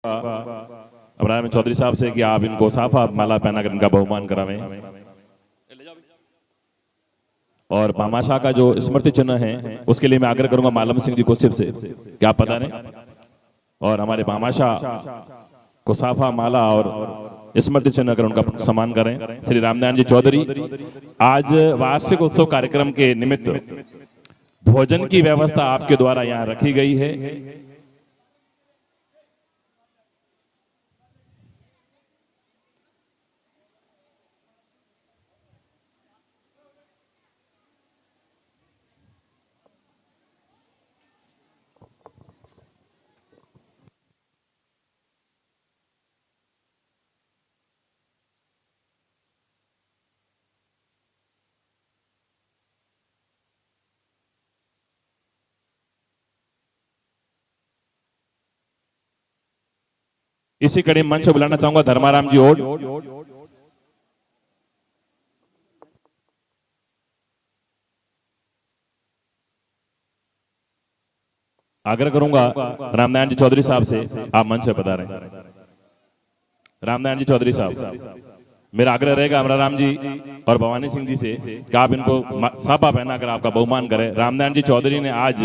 Abraham Chaudhary साहब से कि आप इनको साफा माला पहनाकर इनका बहुमान करावें। और भामाशाह का जो स्मृति चिन्ह है उसके लिए मैं आग्रह करूंगा मालम सिंह जी कोसिप से कि आप पता नहीं और हमारे भामाशाह को साफा माला और स्मृति चिन्ह कर उनका सम्मान करें। श्री रामनारायण जी चौधरी, आज वार्षिक उत्सव कार्यक्रम के निमित्त भोजन की व्यवस्था आपके द्वारा यहाँ रखी गई है। इसी कड़ी मंच पर बुलाना चाहूंगा धर्माराम जी ओड। आग्रह करूंगा रामनारायण जी चौधरी साहब से आप मंच से पधारें। रामनारायण जी चौधरी साहब, मेरा आग्रह रहेगा अमराराम जी और भवानी सिंह जी से कि आप इनको साफा पहनाकर आपका बहुमान करें। रामनारायण जी चौधरी ने आज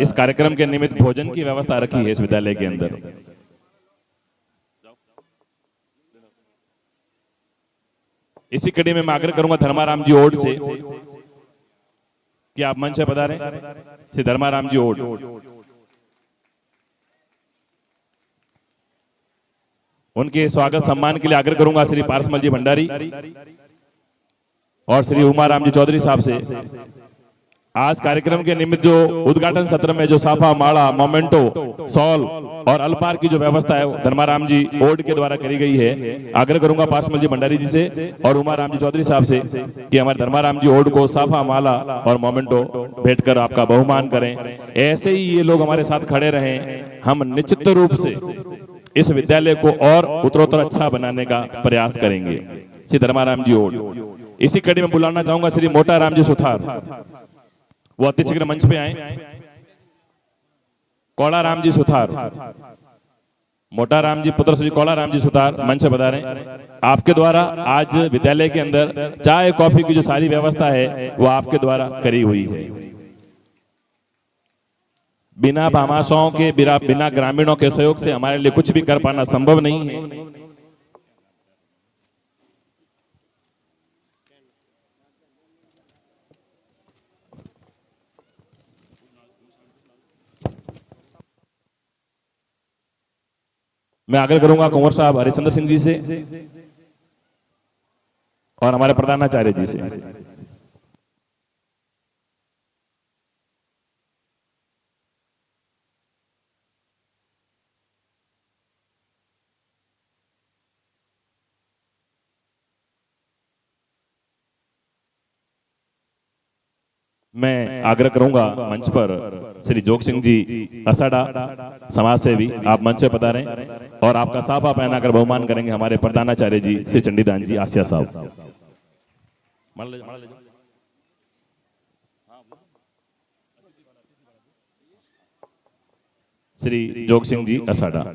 इस कार्यक्रम के निमित्त भोजन की व्यवस्था रखी है इस विद्यालय के अंदर। इसी कड़ी में मैं आग्रह करूंगा धर्माराम जी ओड से कि आप मंच से पधारें। श्री धर्माराम जी ओड। उनके स्वागत सम्मान के लिए आग्रह करूंगा श्री पारसमल जी भंडारी और श्री उमाराम जी चौधरी साहब से। आज कार्यक्रम के निमित्त जो उद्घाटन सत्र में जो साफा माला मोमेंटो सॉल और अल्पार की जो व्यवस्था है धर्माराम जी ओड के द्वारा करी गई है। आग्रह करूंगा पारसमल जी भंडारी जी से और उमाराम जी चौधरी साहब से कि हमारे धर्माराम जी ओड को साफा माला और मोमेंटो भेंट कर आपका बहुमान करें। ऐसे ही ये लोग हमारे साथ खड़े रहें, हम निश्चित रूप से इस विद्यालय को और उत्तरोत्तर अच्छा बनाने का प्रयास करेंगे। श्री धर्माराम जी ओड। इसी कड़ी में बुलाना चाहूंगा श्री मोटाराम जी सुथार, वो अति शीघ्र मंच पे आए। कौड़ाराम जी सुथार, मोटाराम जी पुत्र श्री कौड़ाराम जी सुथार मंच से बता रहे आपके द्वारा आज विद्यालय के अंदर चाय कॉफी की जो सारी व्यवस्था है वो आपके द्वारा करी हुई है। बिना भामाशाहों के बिना ग्रामीणों के सहयोग से हमारे लिए कुछ भी कर पाना संभव नहीं है। मैं आग्रह करूंगा कुंवर साहब हरिचंद्र सिंह जी से और हमारे प्रधानाचार्य जी से। मैं आग्रह करूंगा मंच पर श्री जोग सिंह जी असाडा समाज सेवी, आप मंच से पधारें और आपका साफा पहनाकर बहुमान करेंगे हमारे प्रधानाचार्य जी श्री चंडीदान जी आसिया साहब। श्री जोग सिंह जी असाडा।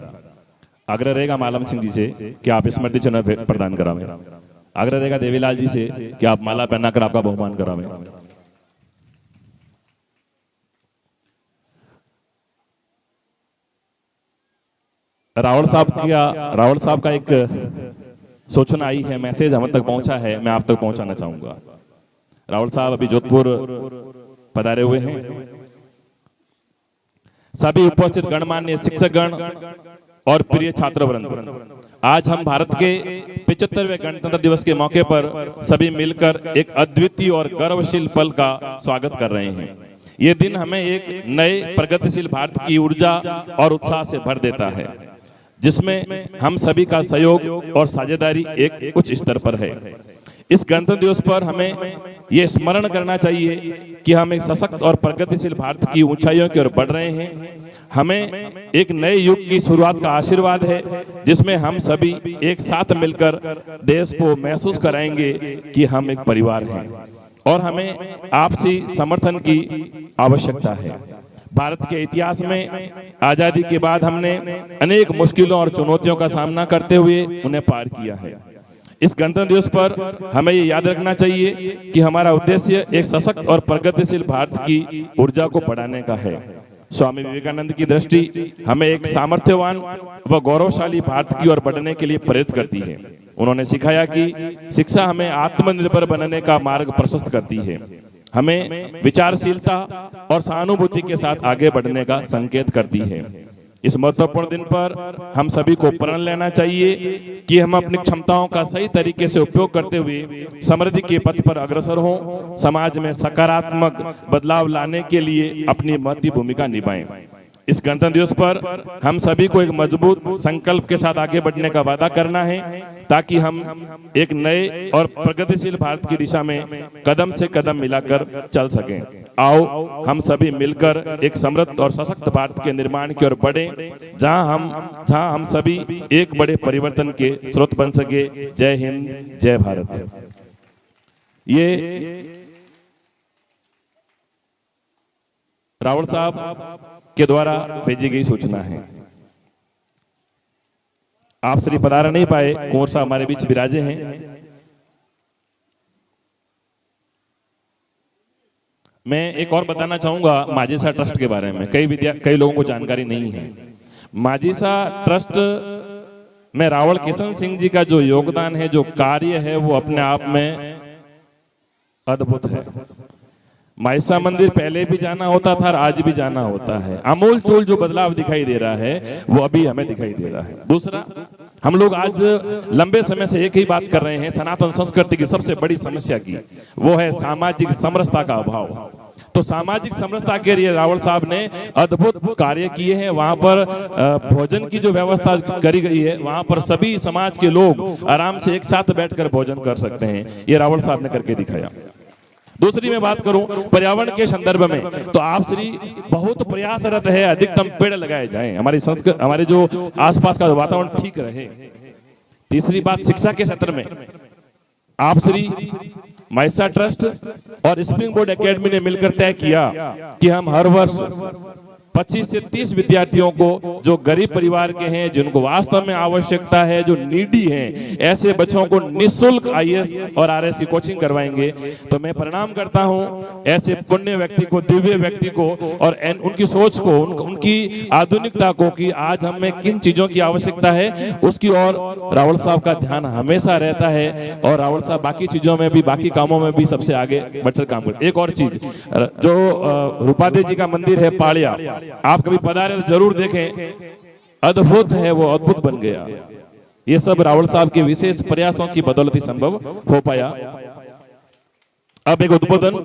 आग्रह रहेगा मालम सिंह जी से कि आप स्मृति चिन्ह प्रदान करावें। आग्रह रहेगा देवीलाल जी से कि आप माला पहनाकर आपका बहुमान करावें। रावल साहब का एक सूचना आई है, मैसेज हम तक पहुंचा है, मैं आप तक पहुंचाना चाहूंगा। रावल साहब अभी जोधपुर पधारे हुए हैं। सभी उपस्थित गणमान्य शिक्षकगण और प्रिय छात्रवृंद, आज हम भारत के 75वें गणतंत्र दिवस के मौके पर सभी मिलकर एक अद्वितीय और गर्वशील पल का स्वागत कर रहे हैं। ये दिन हमें एक नए प्रगतिशील भारत की ऊर्जा और उत्साह से भर देता है, जिसमें हम सभी का सहयोग और साझेदारी एक उच्च स्तर पर है। इस गणतंत्र दिवस पर हमें यह स्मरण करना चाहिए कि हम एक सशक्त और प्रगतिशील भारत की ऊंचाइयों की ओर बढ़ रहे हैं। हमें एक नए युग की शुरुआत का आशीर्वाद है, जिसमें हम सभी एक साथ मिलकर देश को महसूस कराएंगे कि हम एक परिवार हैं और हमें आपसी समर्थन की आवश्यकता है। भारत के इतिहास में आजादी के बाद हमने अनेक मुश्किलों और चुनौतियों का सामना करते हुए उन्हें पार किया है। इस गणतंत्र दिवस पर हमें ये याद रखना चाहिए कि हमारा उद्देश्य एक सशक्त और प्रगतिशील भारत की ऊर्जा को बढ़ाने का है। स्वामी विवेकानंद की दृष्टि हमें एक सामर्थ्यवान व गौरवशाली भारत की ओर बढ़ने के लिए प्रेरित करती है। उन्होंने सिखाया कि शिक्षा हमें आत्मनिर्भर बनने का मार्ग प्रशस्त करती है, हमें विचारशीलता और सहानुभूति के साथ आगे बढ़ने का संकेत करती है। इस महत्वपूर्ण दिन पर हम सभी को प्रण लेना चाहिए कि हम अपनी क्षमताओं का सही तरीके से उपयोग करते हुए समृद्धि के पथ पर अग्रसर हों, समाज में सकारात्मक बदलाव लाने के लिए अपनी महत्वपूर्ण भूमिका निभाएं। इस गणतंत्र दिवस पर हम सभी को एक मजबूत संकल्प के साथ आगे बढ़ने का वादा करना है, ताकि हम एक नए और प्रगतिशील भारत की दिशा में कदम से कदम मिलाकर चल सकें। आओ हम सभी मिलकर एक समृद्ध और सशक्त भारत के निर्माण की ओर बढ़ें, जहां हम सभी एक बड़े परिवर्तन के स्रोत बन सके। जय हिंद, जय भारत। ये रावल साहब के द्वारा भेजी गई सूचना है। आप श्री पधार नहीं पाए, कुंवर साहब हमारे बीच विराजे हैं। मैं एक और बताना चाहूंगा माजिसा ट्रस्ट के बारे में। कई लोगों को जानकारी नहीं है। माजिसा ट्रस्ट में रावल किशन सिंह जी का जो योगदान है, जो कार्य है, वो अपने आप में अद्भुत है। माइसा मंदिर पहले भी जाना होता था और आज भी जाना होता है। अमूल चूल जो बदलाव दिखाई दे रहा है वो अभी हमें दिखाई दे रहा है। दूसरा, हम लोग आज लंबे समय से एक ही बात कर रहे हैं, सनातन संस्कृति की सबसे बड़ी समस्या की, वो है सामाजिक समरसता का अभाव। तो सामाजिक समरसता के लिए रावल साहब ने अद्भुत कार्य किए हैं। वहां पर भोजन की जो व्यवस्था करी गई है, वहां पर सभी समाज के लोग आराम से एक साथ बैठकर भोजन कर सकते हैं। ये रावल साहब ने करके दिखाया। दूसरी मैं बात करूं पर्यावरण के संदर्भ में, तो आप श्री बहुत प्रयासरत है अधिकतम पेड़ लगाए जाएं, हमारे जो आसपास का वातावरण ठीक रहे। तीसरी बात, शिक्षा के क्षेत्र में आप श्री माइसा ट्रस्ट और स्प्रिंग बोर्ड एकेडमी ने मिलकर तय किया कि हम हर वर्ष 25 से 30 विद्यार्थियों को, जो गरीब परिवार के हैं, जिनको वास्तव में आवश्यकता है, जो नीडी हैं, ऐसे बच्चों को निःशुल्क आईएएस और आरएस की कोचिंग करवाएंगे। तो मैं प्रणाम करता हूं ऐसे पुण्य व्यक्ति को, दिव्य व्यक्ति को, और उनकी सोच को, उनकी आधुनिकता को, कि आज हमें किन चीजों की आवश्यकता है, उसकी ओर रावल साहब का ध्यान हमेशा रहता है। और रावल साहब बाकी चीजों में भी, बाकी कामों में भी सबसे आगे बढ़कर काम करते। एक और चीज, जो रूपादेवी जी का मंदिर है पाड़िया, आप कभी पधारे तो जरूर देखें, अद्भुत है, वो अद्भुत बन गया। ये सब रावल साहब के विशेष प्रयासों की बदौलत ही संभव हो पाया। अब एक उद्बोधन,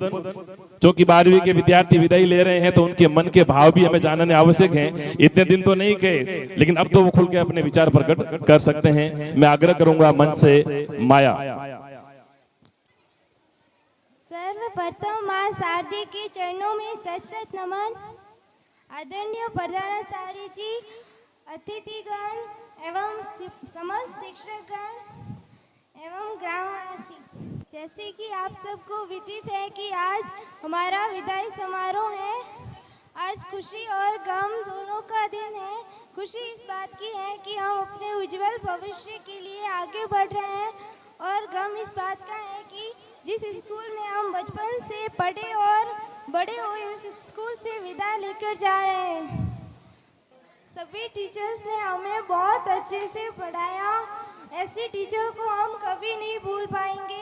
जो कि 12वीं के विद्यार्थी विदाई ले रहे हैं, तो उनके मन के भाव भी हमें जानने आवश्यक हैं। इतने दिन तो नहीं कहे, लेकिन अब तो वो खुल के अपने विचार प्रकट कर सकते हैं। मैं आग्रह करूंगा मंच से माया। सर्वप्रथम मां शारदी के चरणों में सत सत नमन। आदरणीय प्रधानाचार्य जी, अतिथिगण एवं समस्त शिक्षकगण एवं ग्रामवासी, जैसे कि आप सबको विदित है कि आज हमारा विदाई समारोह है। आज खुशी और गम दोनों का दिन है। खुशी इस बात की है कि हम अपने उज्जवल भविष्य के लिए आगे बढ़ रहे हैं, और गम इस बात का है कि जिस स्कूल में हम बचपन से पढ़े और बड़े हुए, उस स्कूल से विदा लेकर जा रहे हैं। सभी टीचर्स ने हमें बहुत अच्छे से पढ़ाया। ऐसे टीचर को हम कभी नहीं भूल पाएंगे।